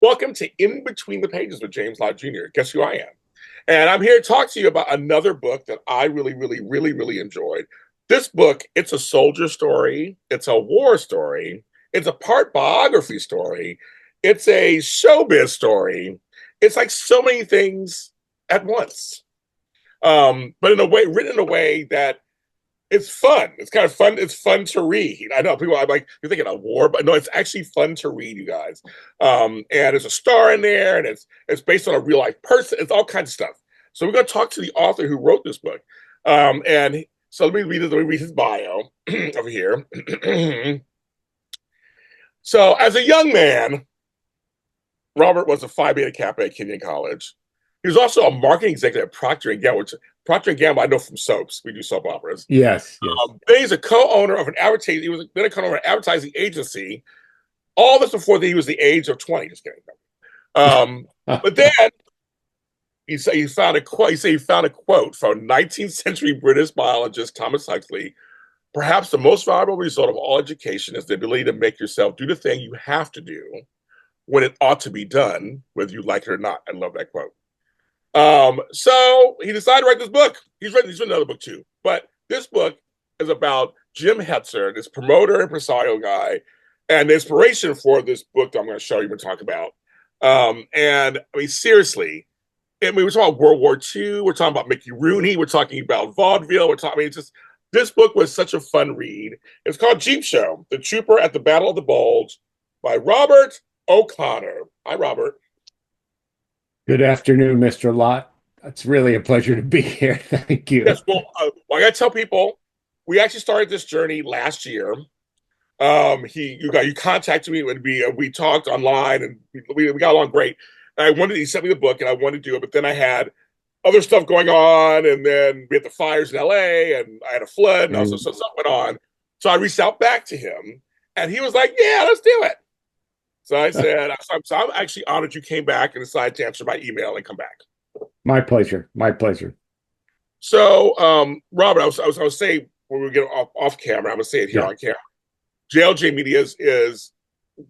Welcome to In Between the Pages with James Lott Jr. Guess who I am? And I'm here to talk to you about another book that I really enjoyed. This book, it's a soldier story, it's a war story, it's a part biography story, it's a showbiz story. It's like so many things at once. But in a way, written in a way that it's fun. It's kind of fun. It's fun to read. I know people. I'm like, you're thinking of war, but no, it's actually fun to read, you guys. And there's a star in there, and it's based on a real life person. It's all kinds of stuff. So we're going to talk to the author who wrote this book. And so let me read his bio over here. So as a young man, Robert was a Phi Beta Kappa at Kenyon College. He was also a marketing executive at Procter Gamble, which Procter Gamble I know from soaps. We do soap operas. Yes. Then he's a co-owner of an advertising. He was then a co-owner of an advertising agency. All this before he was the age of 20. Just kidding. But then he found a quote. He said he found a quote from 19th century British biologist Thomas Huxley. Perhaps the most valuable result of all education is the ability to make yourself do the thing you have to do when it ought to be done, whether you like it or not. I love that quote. So he decided to write this book. He's written another book too, but this book is about Jim Hetzer, this promoter and impresario guy, and the inspiration for this book that I'm going to show you and talk about. And I mean, seriously, we're talking about World War II. We're talking about Mickey Rooney. We're talking about vaudeville. This book was such a fun read. It's called Jeep Show: The Trooper at the Battle of the Bulge by Robert OConnor. Hi, Robert. Good afternoon, Mr. Lott. It's really a pleasure to be here. Thank you. Yes, well, I got to tell people, we actually started this journey last year. You contacted me when we talked online, and we got along great. And he sent me the book, and I wanted to do it, but then I had other stuff going on, and then we had the fires in LA, and I had a flood, and also some stuff went on. So I reached out back to him, and he was like, "Yeah, let's do it." So I said, I'm actually honored you came back and decided to answer my email and come back. My pleasure. My pleasure. So, Robert, I was saying when we get off camera, I'm gonna say it here on camera. JLJ Media is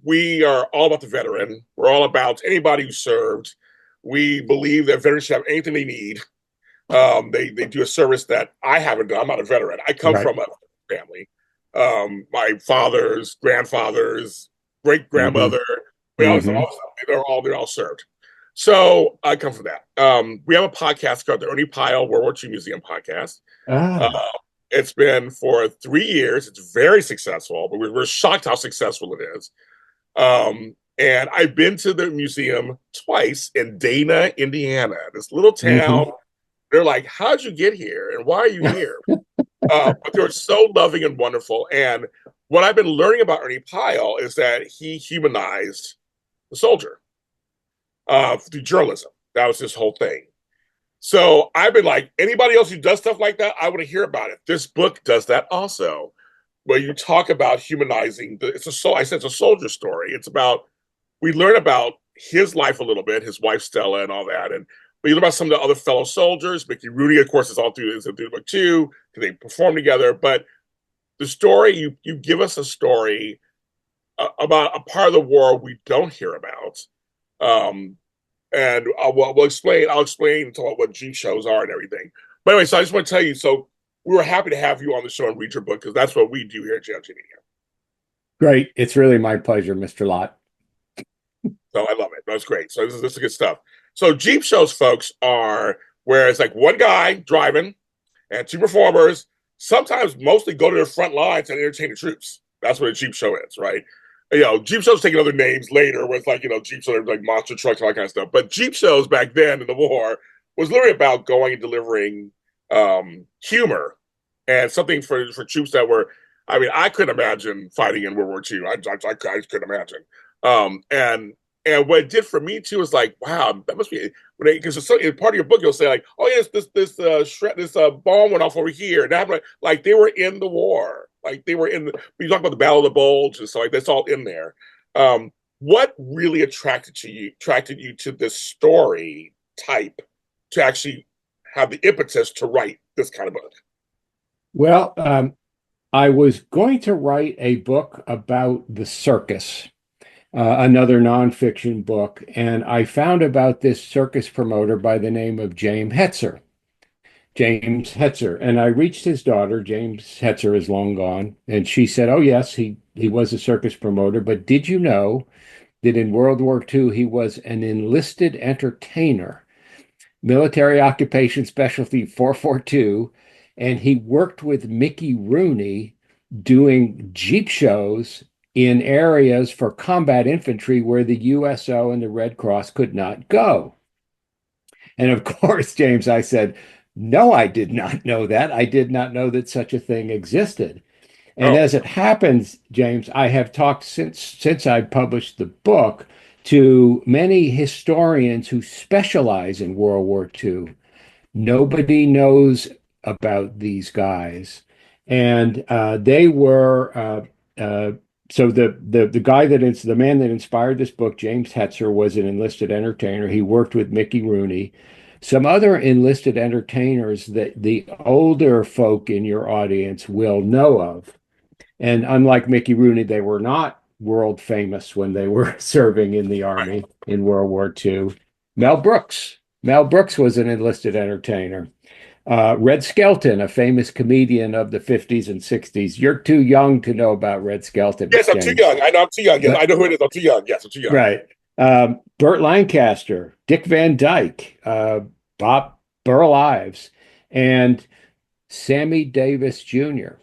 we are all about the veteran. We're all about anybody who served. We believe that veterans should have anything they need. They do a service that I haven't done. I'm not a veteran. I come from a family. My father's grandfathers, great grandmother, they're all served. So I come from that. We have a podcast called the Ernie Pyle World War II Museum Podcast. It's been for 3 years. It's very successful, but we're shocked how successful it is. And I've been to the museum twice in Dana, Indiana, this little town. They're like, "How'd you get here? And why are you here?" But they're so loving and wonderful. And what I've been learning about Ernie Pyle is that he humanized the soldier through journalism. That was his whole thing. So I've been like, anybody else who does stuff like that, I want to hear about it. This book does that also, where you talk about humanizing. It's a soldier story. It's about, we learn about his life a little bit, his wife Stella and all that, and we learn about some of the other fellow soldiers. Mickey Rooney, of course, is through the book too, because they perform together. But the story, you give us a story about a part of the war we don't hear about. And I'll explain what Jeep shows are and everything. But anyway, so I just want to tell you, so we were happy to have you on the show and read your book, because that's what we do here at JLG Media. Great. It's really my pleasure, Mr. Lott. So I love it. That's great. So this is good stuff. So Jeep shows, folks, are where it's like one guy driving and two performers, sometimes mostly go to the front lines and entertain the troops. That's what a Jeep show is, right? Jeep shows taking other names later, where it's like, Jeep shows like monster trucks and all that kind of stuff. But Jeep shows back then in the war was literally about going and delivering humor and something for troops that were, I mean, I couldn't imagine fighting in World War II. I couldn't imagine. And what it did for me too is like, wow, that must be, because in part of your book you'll say like, oh yes, this bomb went off over here, and that, like they were in the war, like they were in the. You talk about the Battle of the Bulge and so like that's all in there. What really attracted you to this story type to actually have the impetus to write this kind of book? Well, I was going to write a book about the circus. another nonfiction book, and I found about this circus promoter by the name of James Hetzer, and I reached his daughter. James Hetzer is long gone, and she said, "Oh yes, he was a circus promoter, but did you know that in World War II he was an enlisted entertainer, military occupation specialty 442, and he worked with Mickey Rooney doing Jeep shows in areas for combat infantry where the USO and the Red Cross could not go." And of course, James, I said, "No, I did not know that. I did not know that such a thing existed." And Oh, as it happens, James, I have talked since I published the book to many historians who specialize in World War II. Nobody knows about these guys, and they were so the guy that is the man that inspired this book, James Hetzer, was an enlisted entertainer. He worked with Mickey Rooney. Some other enlisted entertainers that the older folk in your audience will know of. And unlike Mickey Rooney, they were not world famous when they were serving in the right. Army in World War II. Mel Brooks. Mel Brooks was an enlisted entertainer. Red Skelton, a famous comedian of the 50s and 60s. You're too young to know about Red Skelton, Yes, I'm too James. young. I know I'm too young. Yes, I But know who it is. I'm too young. Yes, I'm too young. right. Burt Lancaster, Dick Van Dyke, Bob Burl Ives, and Sammy Davis Jr.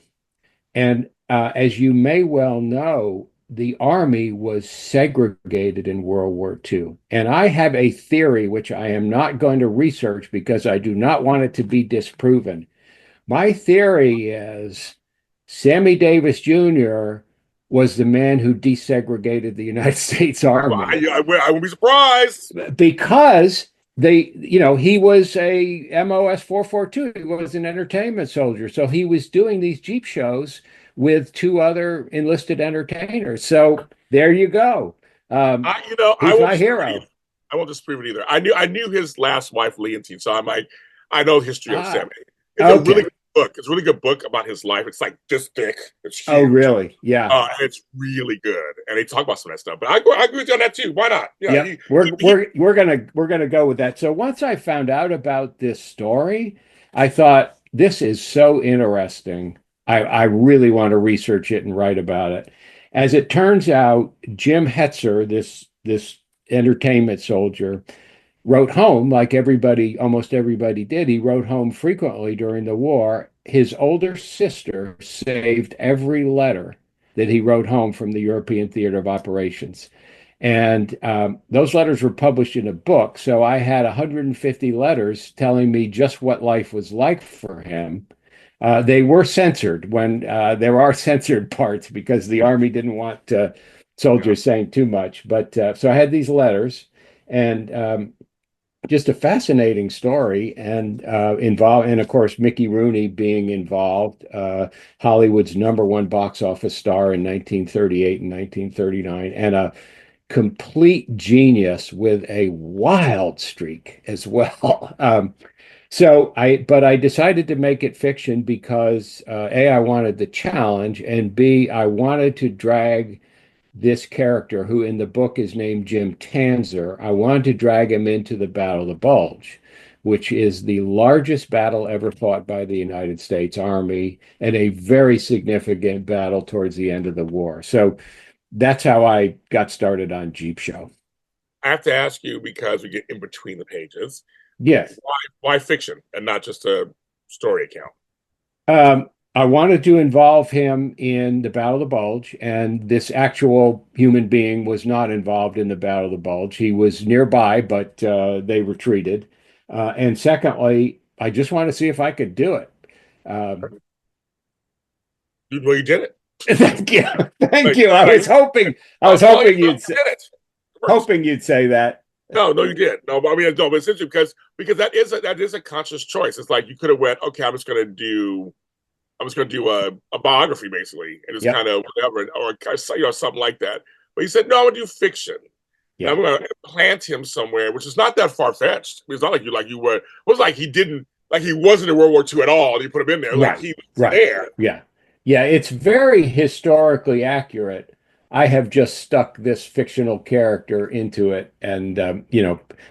And as you may well know, the Army was segregated in World War II. And I have a theory, which I am not going to research because I do not want it to be disproven. My theory is Sammy Davis Jr. was the man who desegregated the United States Well, Army I won't be surprised. because he was a MOS 442. He was an entertainment soldier. So he was doing these Jeep shows with two other enlisted entertainers. So there you go. I He's won't my disprove it hero. either. I won't disprove it either. I knew his last wife, Leontine, so I know the history of Ah, Sammy. It's a really okay. good book. It's a really good book about his life. It's like this thick. It's Oh, huge. really? Yeah. And it's really good. And they talk about some of that stuff. But I agree with you on that too. Why not? Yeah, Yep. We're gonna go with that. So once I found out about this story, I thought this is so interesting. I really want to research it and write about it. As it turns out, Jim Hetzer, this entertainment soldier, wrote home like almost everybody did. He wrote home frequently during the war. His older sister saved every letter that he wrote home from the European Theater of Operations. And those letters were published in a book. So I had 150 letters telling me just what life was like for him. They were censored when there are censored parts because the Army didn't want yeah. soldiers saying too much. But so I had these letters and just a fascinating story and of course, Mickey Rooney being involved, Hollywood's number one box office star in 1938 and 1939, and a complete genius with a wild streak as well. But I decided to make it fiction because A, I wanted the challenge, and B, I wanted to drag this character, who in the book is named Jim Tanzer. I wanted to drag him into the Battle of the Bulge, which is the largest battle ever fought by the United States Army and a very significant battle towards the end of the war. So that's how I got started on Jeep Show. I have to ask you because we get in between the pages. Yes. Why fiction and not just a story account? I wanted to involve him in the Battle of the Bulge, and this actual human being was not involved in the Battle of the Bulge. He was nearby, but they retreated. And secondly, I just want to see if I could do it. Um, Well, you did it. thank you, thank Like, you. I I'm was telling you, hoping no, you did it. hoping you'd say that. No, no, you did. No, but I mean, no, but essentially because that is a conscious choice. It's like you could have went, okay, I'm just gonna do a biography basically, and it's Yep, kind of whatever, or something like that. But he said, no, I'm gonna do fiction. And I'm yep, gonna plant him somewhere, which is not that far fetched. It's not like you were. It was like he didn't like he wasn't in World War II at all. And you put him in there like right, he was right. there. Yeah, yeah. It's very historically accurate, I have just stuck this fictional character into it and,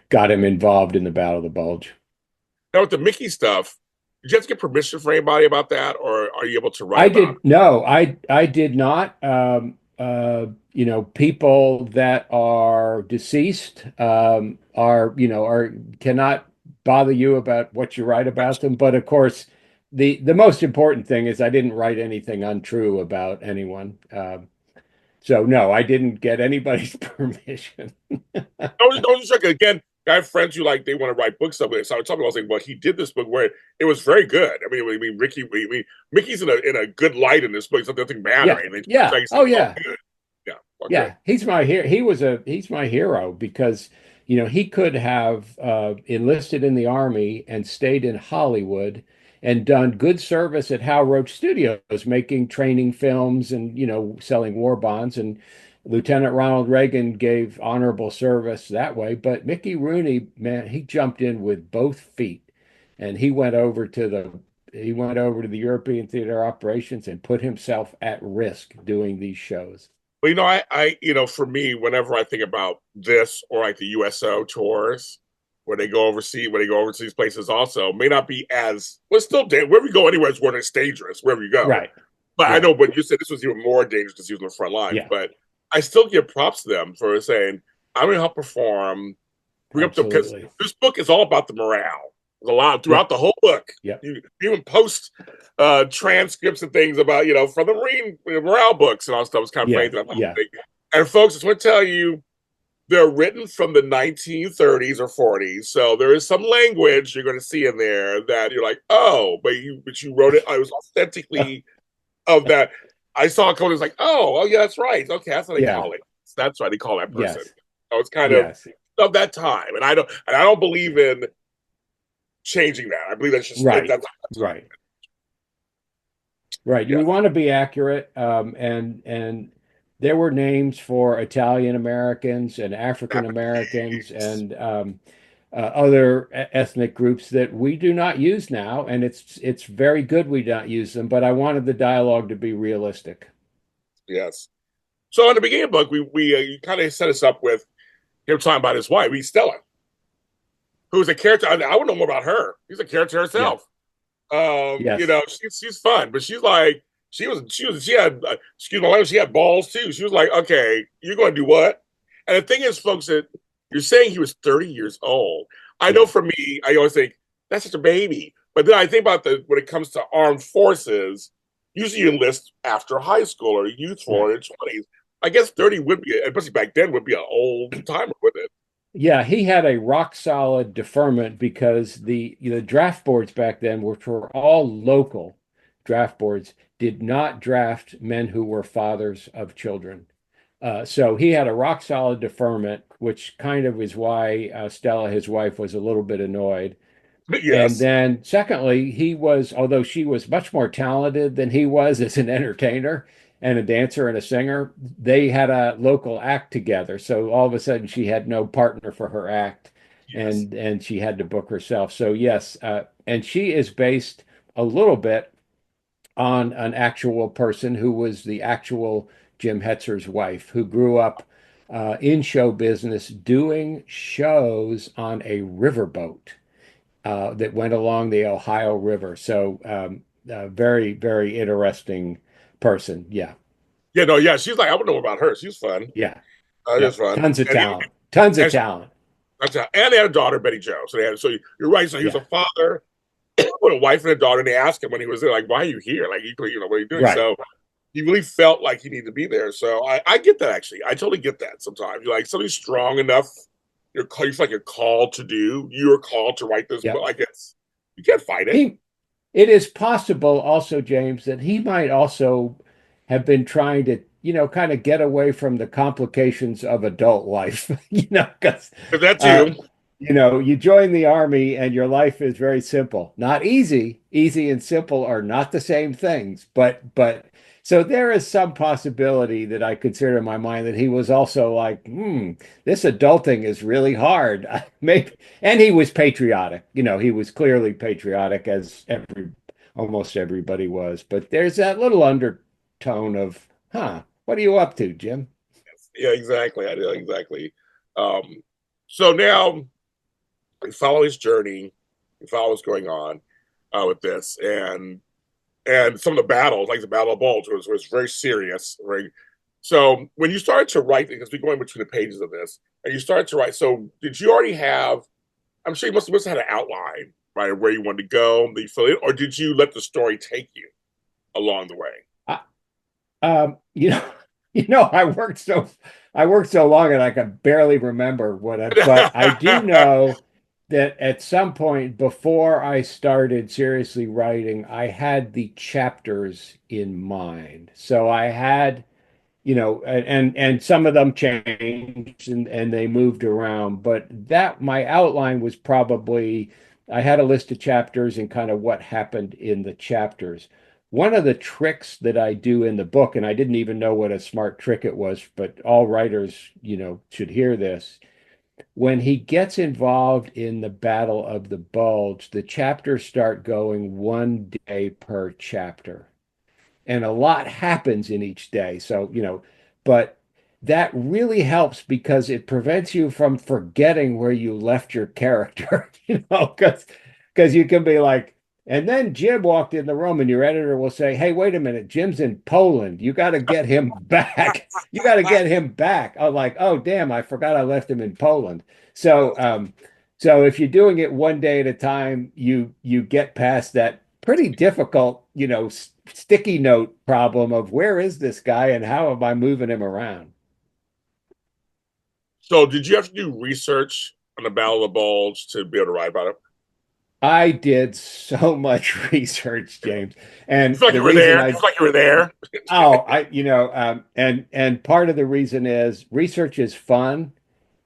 got him involved in the Battle of the Bulge. Now with the Mickey stuff, did you have to get permission from anybody about that, or are you able to write I about did no, I did not. People that are deceased are cannot bother you about what you write about them. But of course, the most important thing is I didn't write anything untrue about anyone. So no, I didn't get anybody's permission. don't just like again. I have friends who like they want to write books of it. So I was talking about saying, well, he did this book where it was very good. Mickey's in a good light in this book. So nothing matter. Yeah, yeah. Oh yeah. Good. Yeah, well, good. Yeah, he's my hero because he could have enlisted in the army and stayed in Hollywood and done good service at Hal Roach Studios, making training films and selling war bonds. And Lieutenant Ronald Reagan gave honorable service that way. But Mickey Rooney, man, he jumped in with both feet, and he went over to the European theater operations and put himself at risk doing these shows. Well, for me, whenever I think about this or like the USO tours, where they go over to these places, also may not be as well. Still, wherever you go, anywhere, it's dangerous wherever you go. Right. But I Yeah. know, but you said this was even more dangerous because he was on the front lines. Yeah. But I still give props to them for saying, "I'm going to help perform." Bring up the because Absolutely. this book is all about the morale. There's a lot Yeah. throughout the whole book. Yeah. You even post transcripts and things about from the Marine morale books and all stuff. It's kind of Yeah. funny. Yeah. And folks, I just want to tell you, they're written from the 1930s or 40s, so there is some language you're going to see in there that you're like, oh, but you wrote it. I was authentically of that. I saw a code. It's like, oh, yeah, that's right. Okay, that's what they Yeah. call it. That's why they call that person. Yes. So it's kind Yes. of that time, and I don't believe in changing that. I believe that's just Right. that's Right. Right. yeah, You want to be accurate, and there were names for Italian Americans and African Americans and other ethnic groups that we do not use now, and it's very good we don't use them. But I wanted the dialogue to be realistic. yes. So in the beginning of the book, we you kind of set us up with him talking about his wife, Stella, who's a character. I would know more about her. She's a character Yeah. herself. Yes. She's fun, but she's like she had excuse my language, she had balls too. She was like, okay, you're going to do what? And the thing is, folks, that you're saying he was 30 years old. I know Yeah. for me, I always think that's such a baby, but then I think about when it comes to armed forces, usually you enlist after high school or youthful or Right. in your 20s. I guess 30 would be, especially back then, would be an old timer with it. Yeah, he had a rock solid deferment because the draft boards back then, which were all local draft boards, did not draft men who were fathers of children. So he had a rock solid deferment, which kind of is why Stella, his wife, was a little bit annoyed. But And yes, then, secondly, although she was much more talented than he was as an entertainer and a dancer and a singer, they had a local act together. So all of a sudden, she had no partner for her act, yes. and she had to book herself. So yes, and she is based a little bit on an actual person who was the actual Jim Hetzer's wife, who grew up in show business doing shows on a riverboat that went along the Ohio River. So very, very interesting person. Yeah. Yeah, no, yeah. She's like, I would know about her. She's fun. Yeah. Just Yep. fun. Tons of And, talent. Tons of and, talent. and they had a daughter, Betty Jo. So you're right. So he was Yeah. a father with a wife and a daughter. And they asked him when he was there, like, why are you here? Like, what are you doing? Right. So he really felt like he needed to be there. So I get that actually. I totally get that sometimes. You're like something strong enough, you feel like you're called to do. You're called to write this book. Yep. I guess you can't fight it. It is possible also, James, that he might also have been trying to, kind of get away from the complications of adult life, because, But that uh, too. you join the army and your life is very simple. Not easy. Easy and simple are not the same things, but so there is some possibility that I consider in my mind that he was also like, this adulting is really hard. Maybe, and he was patriotic. He was clearly patriotic as almost everybody was, but there's that little undertone of, What are you up to, Jim? Yeah, exactly. I know exactly. Um, so now we follow his journey, we follow what's going on with this, and some of the battles, like the Battle of Bulge, was very serious. Right. So when you started to write, because we're going between the pages of this, and you started to write, so did you already have? I'm sure you must have had an outline, right, of where you wanted to go, that you fill it, or did you let the story take you along the way? I, you know, I worked so long and I can barely remember but I do know that at some point before I started seriously writing, I had the chapters in mind. So I had, and some of them changed and they moved around, but that my outline was probably I had a list of chapters and kind of what happened in the chapters. One of the tricks that I do in the book, and I didn't even know what a smart trick it was, but all writers, should hear this. When he gets involved in the Battle of the Bulge, the chapters start going 1 day per chapter, and a lot happens in each day. So, but that really helps because it prevents you from forgetting where you left your character, because you can be like, and then Jim walked in the room, and your editor will say, "Hey, wait a minute, Jim's in Poland. You got to get him back. You got to get him back." I'm like, "Oh, damn, I forgot I left him in Poland." So, so if you're doing it 1 day at a time, you get past that pretty difficult, sticky note problem of where is this guy and how am I moving him around? So did you have to do research on the Battle of the Bulge to be able to write about it? I did so much research, James. You And feel like the you were reason there? You I feel like you were there? Oh, and part of the reason is research is fun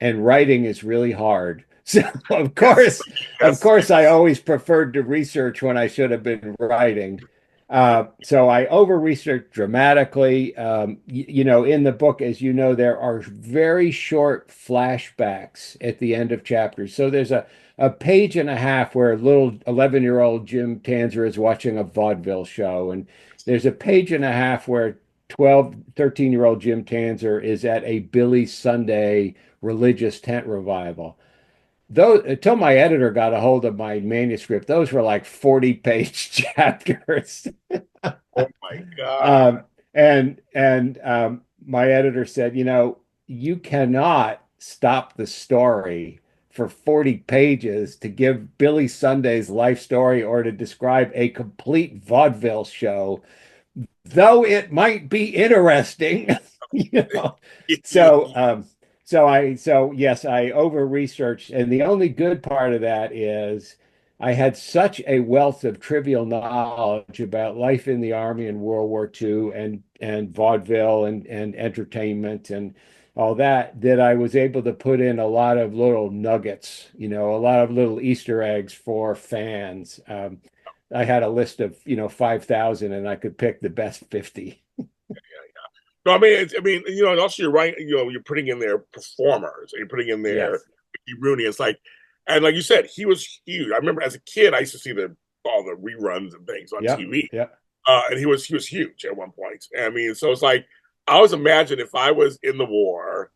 and writing is really hard. So Yes, of yes. course, I always preferred to research when I should have been writing. So I over researched dramatically. In the book, as you know, there are very short flashbacks at the end of chapters. So there's a page and a half where little 11-year-old Jim Tanzer is watching a vaudeville show, and there's a page and a half where 12, 13-year-old Jim Tanzer is at a Billy Sunday religious tent revival. Though until my editor got a hold of my manuscript, those were like 40-page chapters. Oh my God. Um, and my editor said, you cannot stop the story for 40 pages to give Billy Sunday's life story or to describe a complete vaudeville show, though it might be interesting, you know. So, so yes, I over researched, and the only good part of that is I had such a wealth of trivial knowledge about life in the Army in World War II and vaudeville and entertainment and all that that I was able to put in a lot of little nuggets, a lot of little Easter eggs for fans. I had a list of, 5,000 and I could pick the best 50. No, I mean, and also you're right. You're putting in their performers, and you're putting in their Yes. Mickey Rooney. It's like, and like you said, he was huge. I remember as a kid, I used to see all the reruns and things on Yep. TV, Yep. and he was huge at one point. I mean, so it's like I always imagine if I was in the war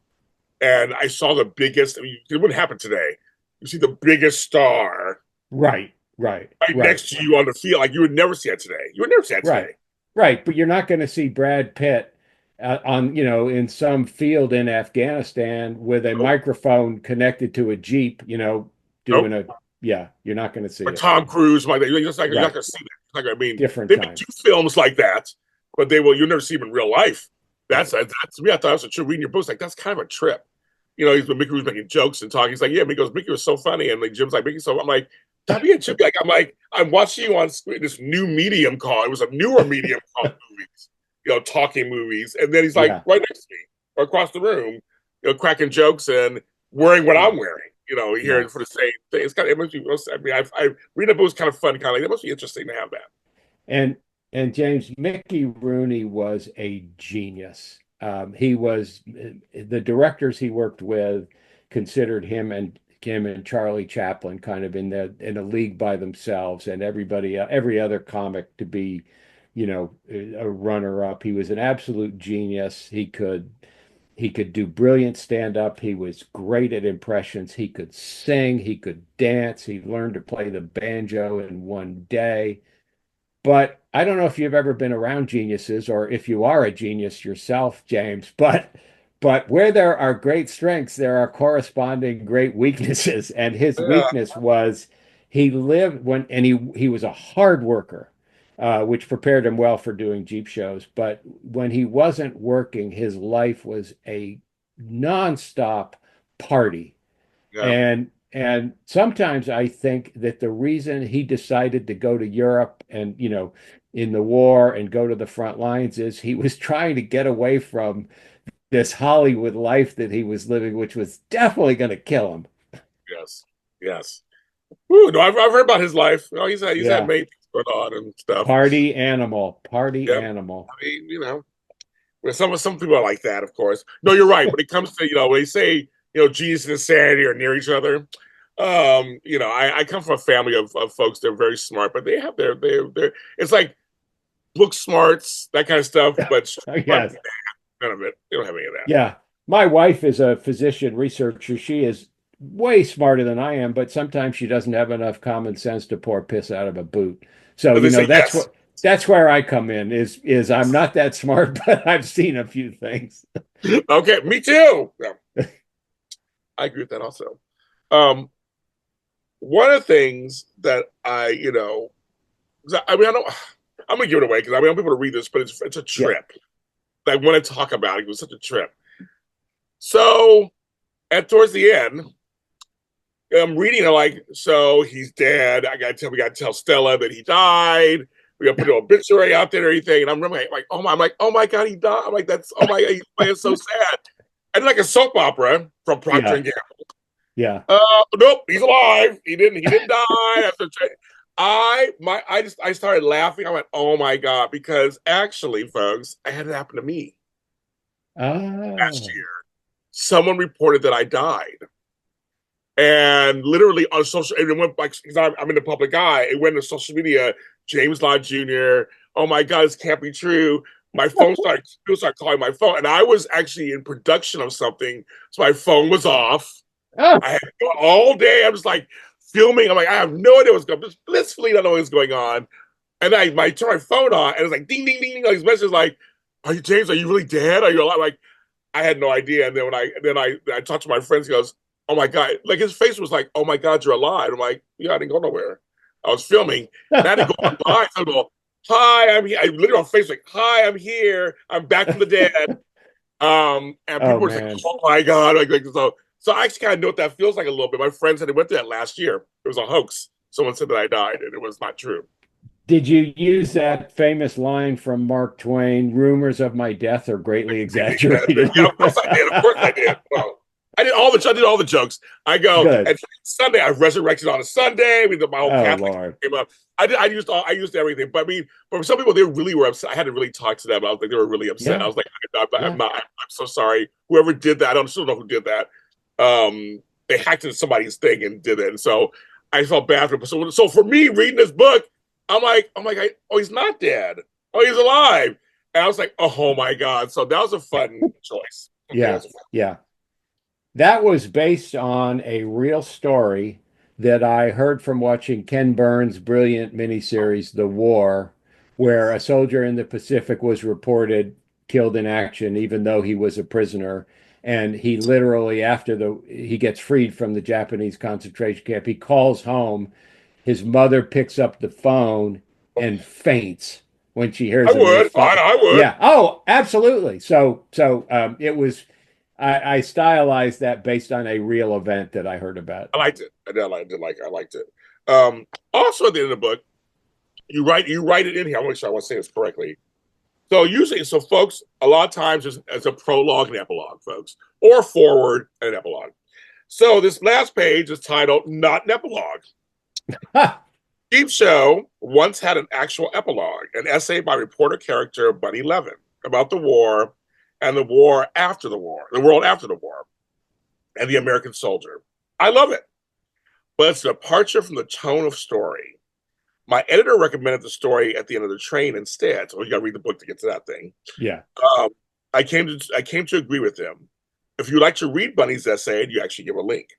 and I saw the biggest. I mean, it wouldn't happen today. You see the biggest star Right. Right. right Right. next to you on the field, like you would never see that today. You would never see that Right. today. Right. But you're not going to see Brad Pitt in some field in Afghanistan with a Nope, microphone connected to a Jeep, doing nope. yeah, you're not going to see Or it. Tom Cruise, like that. You're not Right. gonna see that. Like, I mean, Different they make time. two films like that, but you'll never see them in real life. Right. That's to me. I thought it was a trip. Reading your books, like that's kind of a trip. He's when Mickey was making jokes and talking. He's like, yeah. Mickey goes, Mickey was so funny, and like Jim's like, Mickey. So I'm like, stop being chip. Like, I'm watching you on screen. This new medium called. It was a newer medium called movies. Talking movies, and then he's like Yeah. right next to me or across the room, cracking jokes and wearing what Yeah. I'm wearing. Yeah. Here for the same thing. It's kind of it must be. I mean, I read a book was kind of fun, kind of like that must be interesting to have that. And James, Mickey Rooney was a genius. He was the directors he worked with considered him and Charlie Chaplin kind of in a league by themselves, and every other comic to be, a runner-up. He was an absolute genius. He could do brilliant stand-up. He was great at impressions. He could sing. He could dance. He learned to play the banjo in one day. But I don't know if you've ever been around geniuses or if you are a genius yourself, James, but where there are great strengths, there are corresponding great weaknesses. And his Yeah. weakness was he lived when and he was a hard worker, which prepared him well for doing Jeep shows. But when he wasn't working, his life was a nonstop party. Yeah. And sometimes I think that the reason he decided to go to Europe and, in the war and go to the front lines is he was trying to get away from this Hollywood life that he was living, which was definitely going to kill him. Yes. Yes. Ooh, no, I've heard about his life. He's had Yeah. many things going on and stuff. Party animal, party Yeah. animal. I mean, well, some people are like that, of course. No, you're right. When it comes to, when they say, genius and insanity are near each other, I come from a family of folks that are very smart, but they have their it's like book smarts, that kind of stuff, but Yes. none of it. They don't have any of that. Yeah. My wife is a physician researcher. She is way smarter than I am, but sometimes she doesn't have enough common sense to pour piss out of a boot. So, But they say yes. that's where I come in is I'm not that smart, but I've seen a few things. Okay, me too. Yeah, I agree with that also. Um, One of the things that I don't, I'm gonna give it away because I want people to read this, but it's a Yeah. trip. I want to talk about it. It was such a trip. So, towards the end, I'm reading it like, so he's dead. We gotta tell Stella that he died. We gotta put an obituary out there and everything. And I'm like, oh my God, he died. I'm like, oh my God, he's playing so sad. And like a soap opera from Procter Yeah. and Gamble. Yeah. Nope, he's alive. He didn't die. I started laughing. I went, oh my God, because actually, folks, I had it happen to me last Oh. year. Someone reported that I died. And literally on social, it went like, because I'm in the public eye, it went to social media, James Lott Jr. Oh my God, this can't be true. My phone people started calling my phone. And I was actually in production of something. So my phone was off. Oh. I had to go all day. I'm just like filming. I'm like, I have no idea what's going on. Just blissfully don't know what's going on. And I turn my phone on and it's like ding, ding, ding, ding. All these messages like, are you James? Are you really dead? Are you alive? Like, I had no idea. And then I talked to my friends, he goes, oh my God. Like his face was like, oh my God, you're alive. I'm like, yeah, I didn't go nowhere. I was filming. And I had to go online. I go, hi, I'm here. I literally on Facebook, like, hi, I'm here. I'm back from the dead. And people Oh were just like, man. oh my God. So I actually kind of know what that feels like a little bit. My friend said they went through that last year. It was a hoax. Someone said that I died, and it was not true. Did you use that famous line from Mark Twain, rumors of my death are greatly exaggerated? Yeah, of course I did. Of course I did. Well, I did all the jokes. I go Good. and Sunday. I resurrected on a Sunday. We did my whole Oh Catholic Lord. came up. I used everything. But I mean, for some people, they really were upset. I had to really talk to them. I was like, they were really upset. I Yeah. was like, I'm Yeah. not. I'm so sorry. Whoever did that, I don't still know who did that. They hacked into somebody's thing and did it. And so I felt bad for them. So for me reading this book, I'm like, oh my God, oh, he's not dead. Oh, he's alive. And I was like, oh my God. So that was a fun choice. Yeah. Yeah. That was based on a real story that I heard from watching Ken Burns' brilliant miniseries, The War, where a soldier in the Pacific was reported killed in action, even though he was a prisoner. And he literally, after he gets freed from the Japanese concentration camp, he calls home. His mother picks up the phone and faints when she I hears him. And his would. father, I would. yeah, oh, absolutely. So it was. I stylized that based on a real event that I heard about. I liked it. I liked it. Also at the end of the book, you write it in here. I want to make sure I want to say this correctly. So folks, a lot of times there's a prologue and epilogue, folks, or forward and an epilogue. So this last page is titled "Not an Epilogue." Cheap Show once had an actual epilogue, an essay by reporter character Bunny Levin about the war and the war after the war, the world after the war, and the American soldier. I love it, but it's a departure from the tone of story. My editor recommended the story at the end of the train instead. So you got to read the book to get to that thing. Yeah. Um, I came to agree with him. If you like to read Bunny's essay, you actually give a link.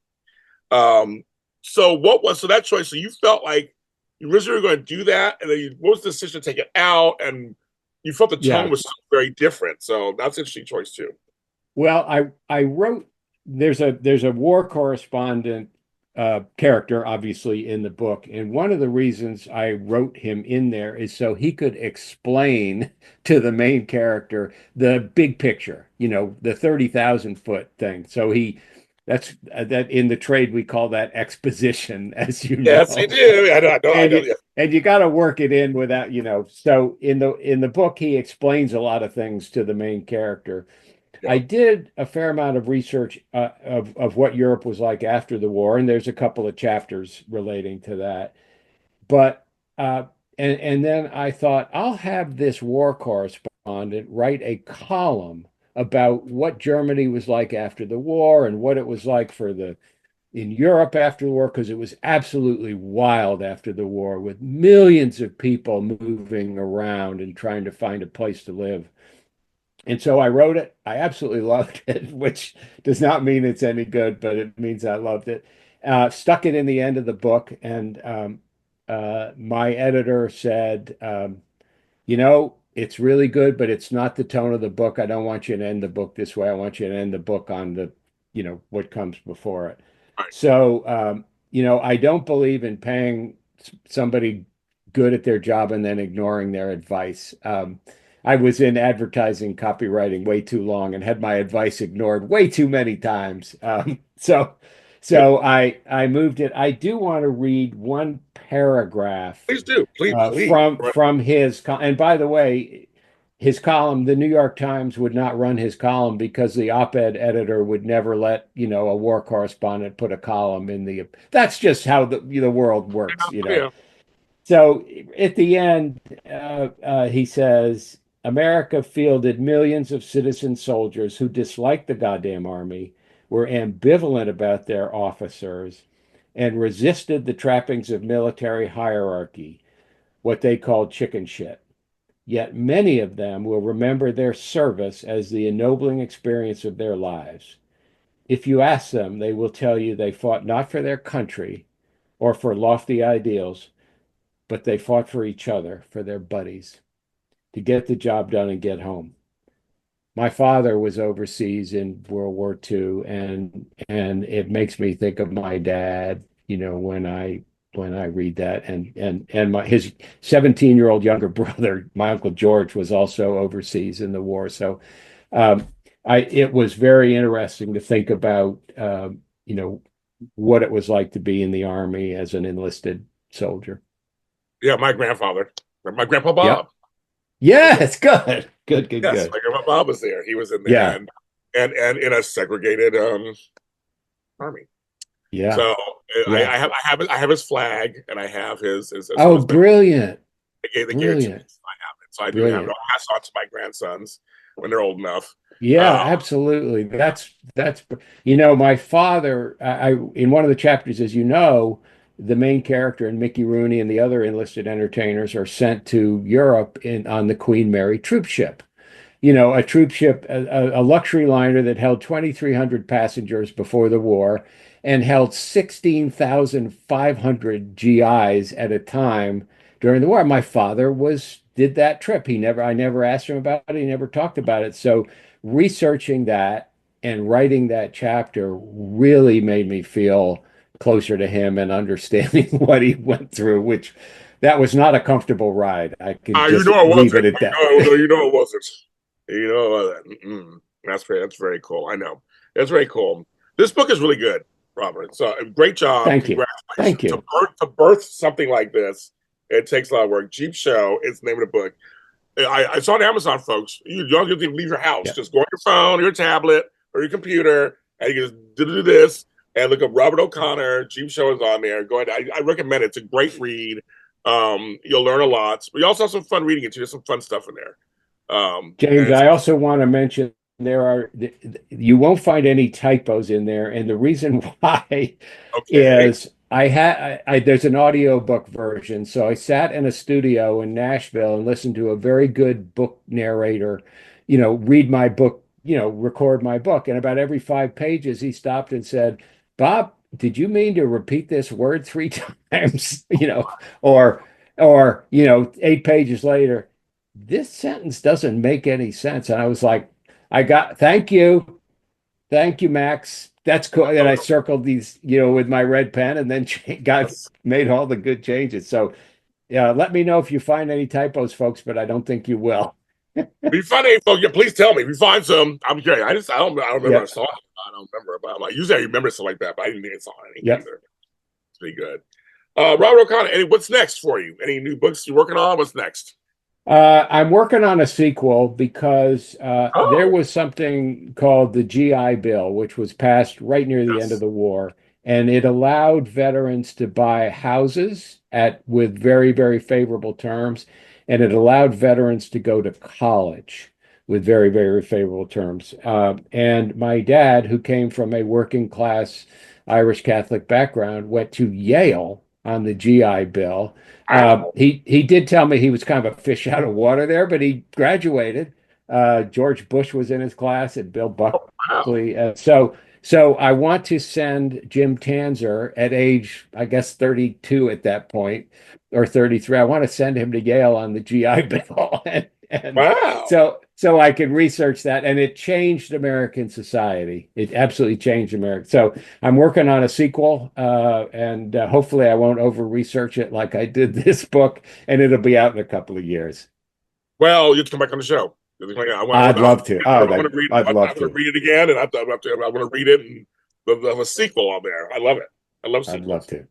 Um, so that choice? So you felt like you originally were going to do that, and then what was the decision to take it out? And you felt the tone Yeah. was very different. So that's an interesting choice too. Well, I wrote there's a war correspondent character obviously in the book, and one of the reasons I wrote him in there is so he could explain to the main character the big picture, the 30,000 foot thing. So that's that in the trade we call that exposition, as you Yes, they know. do. I know. Yeah, And you got to work it in without, so in the book he explains a lot of things to the main character. yeah. I did a fair amount of research of what Europe was like after the war, and there's a couple of chapters relating to that. But uh, and then I thought I'll have this war correspondent write a column about what Germany was like after the war and what it was like in Europe after the war, because it was absolutely wild after the war, with millions of people moving around and trying to find a place to live. And so I wrote it. I absolutely loved it, which does not mean it's any good, but it means I loved it. Stuck it in the end of the book, and my editor said, it's really good, but it's not the tone of the book. I don't want you to end the book this way. I want you to end the book on what comes before it. Right. So, I don't believe in paying somebody good at their job and then ignoring their advice. I was in advertising copywriting way too long and had my advice ignored way too many times. So, Good. so I moved it. I do want to read one paragraph Please do. Please. from his and by the way, his column, the New York Times would not run his column because the op-ed editor would never let, a war correspondent put a column in the. That's just how the world works. Yeah. So at the end, he says, America fielded millions of citizen soldiers who disliked the goddamn army, were ambivalent about their officers, and resisted the trappings of military hierarchy, what they called chicken shit. Yet many of them will remember their service as the ennobling experience of their lives. If you ask them, they will tell you they fought not for their country or for lofty ideals, but they fought for each other, for their buddies, to get the job done and get home. My father was overseas in World War II, and it makes me think of my dad, when I read that. And his 17-year-old younger brother, my Uncle George, was also overseas in the war. So um, it was very interesting to think about what it was like to be in the army as an enlisted soldier. Yeah, my grandfather. My grandpa Bob. Yep. Yes, good. Good, good, Yes, good. my grandpa Bob was there. He was in there, Yeah, and in a segregated army. yeah, So yeah. I have his flag, and I have his Oh, his brilliant, they gave it to me. brilliant, So I have it. So I do have it. brilliant. I'll pass it on to my grandsons when they're old enough. Yeah, Uh, absolutely. That's my father, in one of the chapters, as you know, the main character and Mickey Rooney and the other enlisted entertainers are sent to Europe on the Queen Mary troop ship. A troop ship, a luxury liner that held 2,300 passengers before the war and held 16,500 GIs at a time during the war. My father did that trip. I never asked him about it. He never talked about it. So researching that and writing that chapter really made me feel closer to him and understanding what he went through, which that was not a comfortable ride. I can you just know it leave wasn't. it at that. You know it wasn't. You know it wasn't. That's very cool. I know. That's very cool. This book is really good, Robert. So great job. Thank you. Thank Congratulations. you. To birth something like this, it takes a lot of work. Jeep Show is the name of the book. I saw it on Amazon, folks. You don't have to leave your house. Yeah. Just go on your phone, your tablet, or your computer, and you can just do this and look up Robert O'Connor. Jeep Show is on there. Go ahead. I recommend it. It's a great read. You'll learn a lot. But you also have some fun reading it too. There's some fun stuff in there. James, I also want to mention you won't find any typos in there. And the reason why okay. is there's an audiobook version. So I sat in a studio in Nashville and listened to a very good book narrator, read my book, record my book. And about every 5 pages, he stopped and said, "Bob, did you mean to repeat this word 3 times?" Or 8 pages later, this sentence doesn't make any sense. And I was like, thank you. Thank you, Max. That's cool. And I circled these, with my red pen and then got Yes. made all the good changes. So, yeah, let me know if you find any typos, folks, but I don't think you will. If you find any folks, yeah, please tell me. If you find some, I'm curious. I don't remember I Yep. saw it. I don't remember, but I'm like, usually I remember something like that, but I didn't think I saw any Yep. either. It's pretty good. Robert O'Connor, what's next for you? Any new books you're working on? What's next? I'm working on a sequel because there Oh, was something called the GI Bill, which was passed right near the end of yes. the war, and it allowed veterans to buy houses at with very, very favorable terms, and it allowed veterans to go to college with very, very favorable terms. And my dad, who came from a working class Irish Catholic background, went to Yale on the GI Bill. Wow. He did tell me he was kind of a fish out of water there, but he graduated. George Bush was in his class and Bill Oh, wow. Buckley. So I want to send Jim Tanzer at age, I guess, 32 at that point, or 33. I want to send him to Yale on the GI Bill, and Wow. so I could research that, and it changed American society. It absolutely changed America. So I'm working on a sequel, and hopefully I won't over research it like I did this book, and it'll be out in a couple of years. Well, you have to come back on the show. I want, I'd love to. I Oh, want to read. I'd I love want to to. read it again, and I want to read it and the sequel on there. I love it. I love I'd love sequels. to.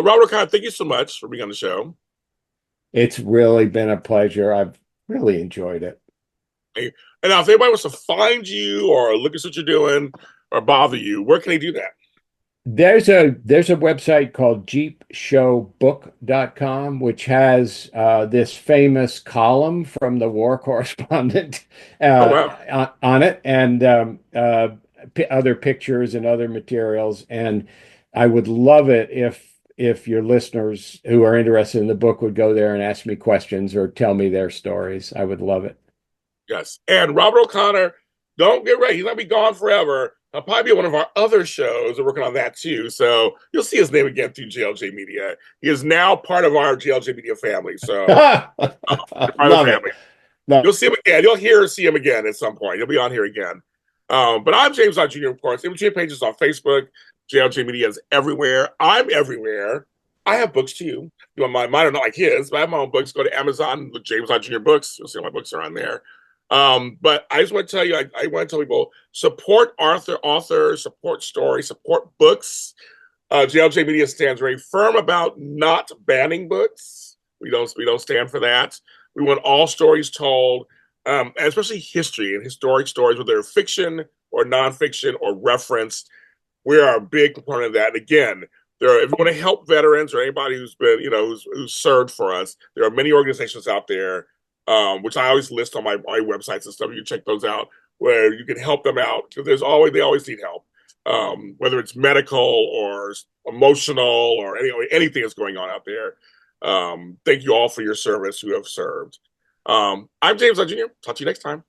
Robert O'Connor, thank you so much for being on the show. It's really been a pleasure. I've really enjoyed it. And now, if anybody wants to find you or look at what you're doing or bother you, where can they do that? There's a website called jeepshowbook.com, which has this famous column from the war correspondent Oh, wow. on it, and other pictures and other materials. And I would love it if your listeners who are interested in the book would go there and ask me questions or tell me their stories. I would love it. Yes. And Robert O'Connor, don't get ready. He's not be gone forever. He'll probably be on one of our other shows. We're working on that too. So you'll see his name again through GLJ Media. He is now part of our GLJ Media family. So part of the Love it. family. Love You'll see him again. You'll see him again at some point. He'll be on here again. But I'm James Lott Jr., of course. MG pages on Facebook. JLJ Media is everywhere. I'm everywhere. I have books too. You know, mine are not like his, but I have my own books. Go to Amazon, look James Lott Jr. books. You'll see all my books are on there. But I just want to tell you, I want to tell people, support authors, support stories, support books. JLJ Media stands very firm about not banning books. We don't stand for that. We want all stories told, and especially history and historic stories, whether they're fiction or nonfiction or referenced. We are a big proponent of that. And again, if you want to help veterans or anybody who's been, who's served for us, there are many organizations out there, which I always list on my websites and stuff. You can check those out where you can help them out because they always need help, whether it's medical or emotional or anything that's going on out there. Thank you all for your service who have served. I'm James Lott Jr. Talk to you next time.